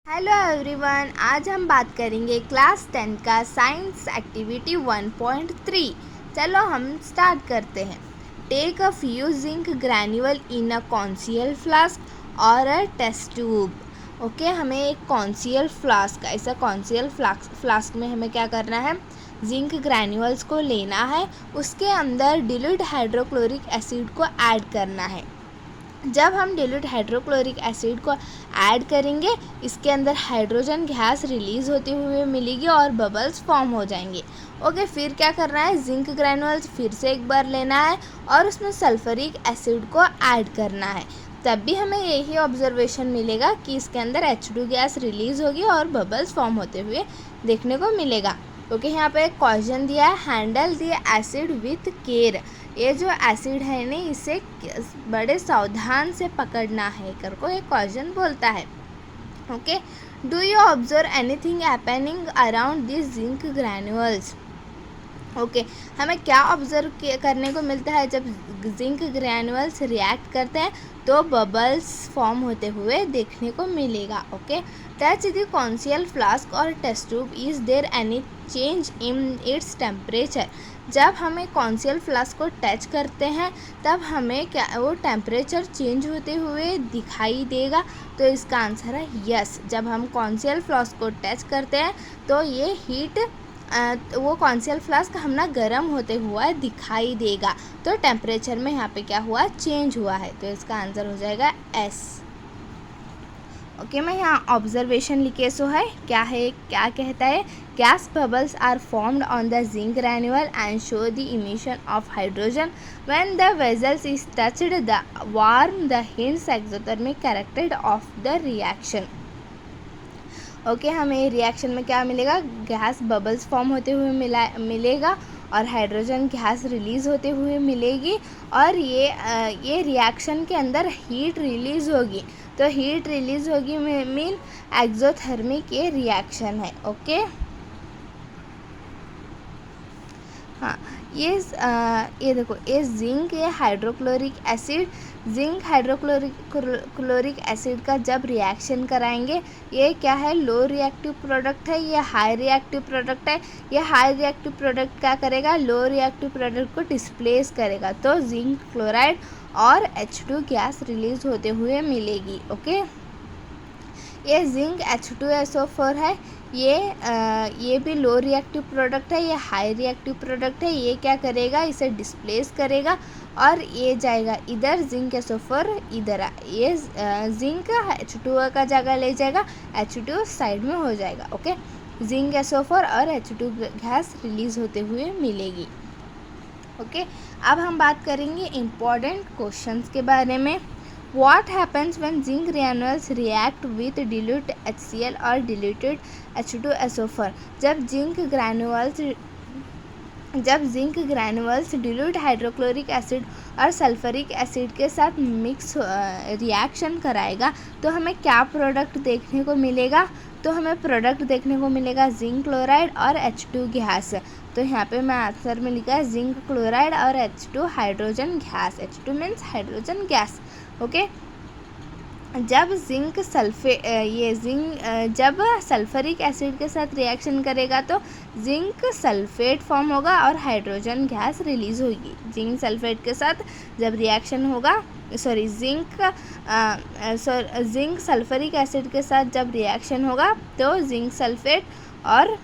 Hello everyone, आज हम बात करेंगे क्लास 10 का साइंस एक्टिविटी 1.3। चलो हम स्टार्ट करते हैं। Take a few zinc granule in a conical flask और अ टेस्ट ट्यूब। ओके, हमें एक कॉन्सियल फ्लास्क, ऐसा कॉन्सियल फ्लास्क में हमें क्या करना है, जिंक ग्रैन्यूल्स को लेना है, उसके अंदर डिल्यूट हाइड्रोक्लोरिक एसिड को ऐड करना है। जब हम डिल्यूट हाइड्रोक्लोरिक एसिड को ऐड करेंगे, इसके अंदर हाइड्रोजन गैस रिलीज होते हुए मिलेगी और बबल्स फॉर्म हो जाएंगे। ओके, फिर क्या करना है, जिंक ग्रैन्यूल्स फिर से एक बार लेना है और उसमें सल्फरिक एसिड को ऐड करना है। तब भी हमें यही ऑब्जर्वेशन मिलेगा कि इसके अंदर H2 गैस रिलीज होगी और बबल्स फॉर्म होते हुए देखने को मिलेगा। ओके, यहाँ पे एक क्वेश्चन दिया है, handle the acid with care. ये जो एसिड है ना, इसे बड़े सावधान से पकड़ना है करको एक क्वेश्चन बोलता है। Okay, do you observe anything happening around this zinc granules. Okay, हमें क्या ऑब्जर्व करने को मिलता है, जब जिंक ग्रैन्यूल्स रिएक्ट करते हैं तो बबल्स फॉर्म होते हुए देखने को मिलेगा। Okay, touch the conical flask और test tube, is there any change in its temperature. जब हमें कॉन्सियल फ्लास्क को टच करते हैं तब हमें क्या वो टेम्परेचर चेंज होते हुए दिखाई देगा, तो इसका आंसर है यस। जब हम कॉन्सियल फ्लास्क को टच करते हैं तो ये हीट वो कॉन्सियल फ्लास्क हम ना गर्म होते हुआ दिखाई देगा, तो टेम्परेचर में यहाँ पे क्या हुआ, चेंज हुआ है, तो इसका आंसर हो जाएगा एस। ओके, मैं यहाँ ऑब्जर्वेशन लिखे सो है, क्या है, क्या कहता है, gas bubbles are formed on the zinc granule and show the emission of hydrogen when the vessels is touched the warm the hints exothermic character of the reaction. Okay, हमें रिएक्शन में क्या मिलेगा, गैस बबल्स फॉर्म होते हुए मिलेगा और hydrogen gas release होते हुए मिलेगी, और ये रिएक्शन के अंदर हीट रिलीज़ होगी, तो हीट रिलीज़ होगी मीन एक्सोथर्मिक ये रिएक्शन है। ओके, हाँ, ये देखो, ये जिंक, ये hydrochloric acid, zinc hydrochloric acid का जब रिएक्शन कराएंगे, ये क्या है, लो रिएक्टिव प्रोडक्ट है, ये हाई रिएक्टिव प्रोडक्ट है। ये हाई रिएक्टिव प्रोडक्ट क्या करेगा, लो रिएक्टिव प्रोडक्ट को डिस्प्लेस करेगा, तो जिंक क्लोराइड और H2 गैस रिलीज होते हुए मिलेगी। ओके, ये जिंक H2SO4 है, ये भी लो रिएक्टिव प्रोडक्ट है, ये हाई रिएक्टिव प्रोडक्ट है। ये क्या करेगा, इसे डिस्प्लेस करेगा और ये जाएगा इधर, जिंक SO4 इधर, ये जिंक H2O का जगह ले जाएगा, H2 साइड में हो जाएगा। ओके, जिंक SO4 और H2 गैस रिलीज होते हुए मिलेगी। ओके, अब हम बात करेंगे इम्पॉर्टेंट क्वेश्चंस के बारे में। What happens when zinc granules react with dilute HCl और diluted H2SO4? जब zinc granules dilute hydrochloric acid और सल्फरिक एसिड के साथ मिक्स रिएक्शन कराएगा, तो हमें क्या प्रोडक्ट देखने को मिलेगा, तो हमें प्रोडक्ट देखने को मिलेगा जिंक क्लोराइड और H2 गैस। तो यहाँ पे मैं आंसर में लिखा है जिंक क्लोराइड और H2 hydrogen gas, H2 means hydrogen gas. Okay, जब जब सल्फरिक एसिड के साथ रिएक्शन करेगा तो जिंक सल्फेट फॉर्म होगा और हाइड्रोजन गैस रिलीज होगी। जिंक सल्फेट के साथ जब रिएक्शन होगा, जिंक सल्फरिक एसिड के साथ जब रिएक्शन होगा तो जिंक सल्फेट और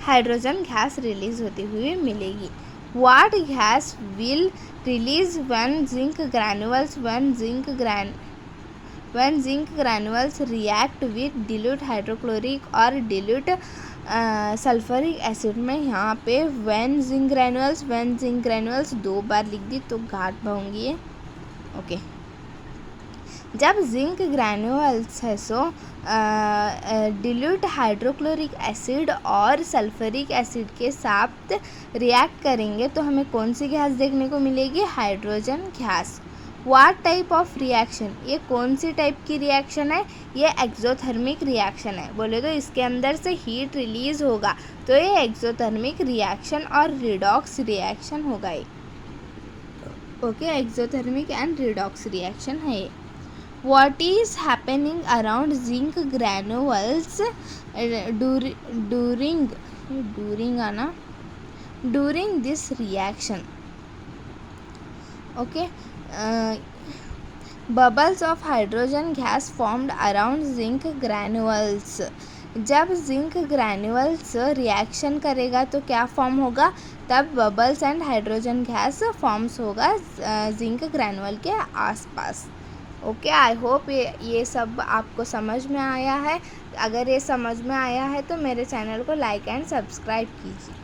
हाइड्रोजन गैस रिलीज होती हुई मिलेगी। What gas will release when zinc granules react with dilute hydrochloric और dilute सल्फरिक एसिड में यहाँ पे when zinc granules 2 बार लिख दी तो घाट पाऊंगी ये। ओके, जब जिंक ग्रैन्यूल्स है सो डिल्यूट हाइड्रोक्लोरिक एसिड और सल्फरिक एसिड के साथ रिएक्ट करेंगे तो हमें कौन सी गैस देखने को मिलेगी, hydrogen gas. What type of reaction, ये कौन सी टाइप की रिएक्शन है, ये एक्सोथर्मिक रिएक्शन है। बोले तो इसके अंदर से हीट रिलीज होगा, तो ये एक्सोथर्मिक रिएक्शन और रिडॉक्स रिएक्शन होगा। Okay, exothermic and redox reaction है ये। What is happening around zinc granules during this reaction? Okay. Bubbles of hydrogen gas formed around zinc granules. जब जिंक ग्रैन्यूल्स रिएक्शन करेगा तो क्या फॉर्म होगा? तब bubbles and hydrogen gas forms होगा zinc ग्रैनुअल के आसपास. ओके, आई होप ये सब आपको समझ में आया है. अगर ये समझ में आया है तो मेरे चैनल को लाइक एंड सब्सक्राइब कीजिए.